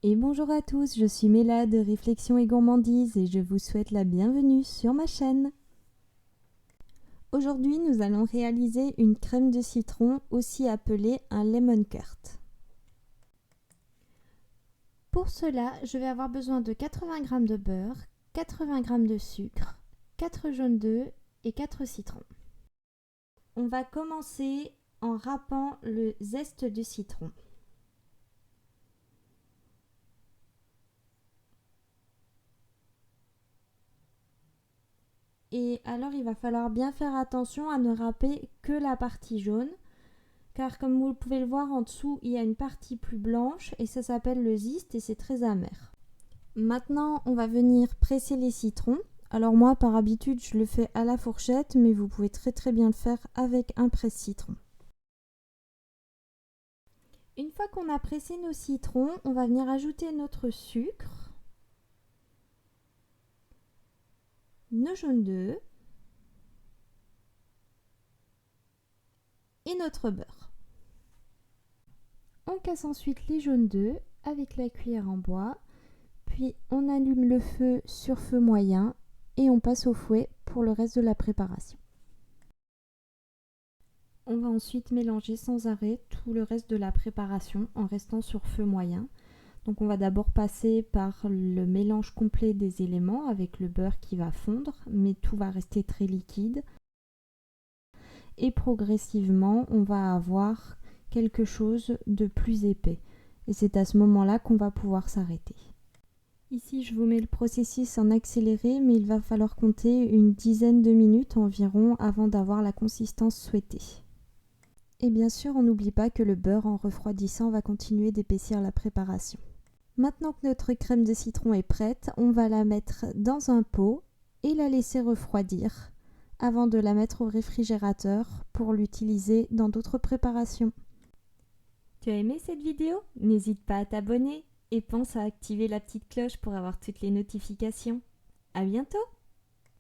Et bonjour à tous, je suis Méla de Réflexion et Gourmandise et je vous souhaite la bienvenue sur ma chaîne. Aujourd'hui, nous allons réaliser une crème de citron, aussi appelée un lemon curd. Pour cela, je vais avoir besoin de 80 g de beurre, 80 g de sucre, 4 jaunes d'œufs et 4 citrons. On va commencer en râpant le zeste de citron. Et alors il va falloir bien faire attention à ne râper que la partie jaune, car comme vous pouvez le voir en dessous, il y a une partie plus blanche et ça s'appelle le zeste et c'est très amer. Maintenant, on va venir presser les citrons. Alors moi, par habitude, je le fais à la fourchette, mais vous pouvez très bien le faire avec un presse-citron. Une fois qu'on a pressé nos citrons, on va venir ajouter notre sucre, nos jaunes d'œufs et notre beurre. On casse ensuite les jaunes d'œufs avec la cuillère en bois, puis on allume le feu sur feu moyen et on passe au fouet pour le reste de la préparation. On va ensuite mélanger sans arrêt tout le reste de la préparation en restant sur feu moyen. Donc on va d'abord passer par le mélange complet des éléments avec le beurre qui va fondre, mais tout va rester très liquide. Et progressivement, on va avoir quelque chose de plus épais. Et c'est à ce moment-là qu'on va pouvoir s'arrêter. Ici, je vous mets le processus en accéléré, mais il va falloir compter une dizaine de minutes environ avant d'avoir la consistance souhaitée. Et bien sûr, on n'oublie pas que le beurre en refroidissant va continuer d'épaissir la préparation. Maintenant que notre crème de citron est prête, on va la mettre dans un pot et la laisser refroidir avant de la mettre au réfrigérateur pour l'utiliser dans d'autres préparations. Tu as aimé cette vidéo? N'hésite pas à t'abonner et pense à activer la petite cloche pour avoir toutes les notifications. À bientôt!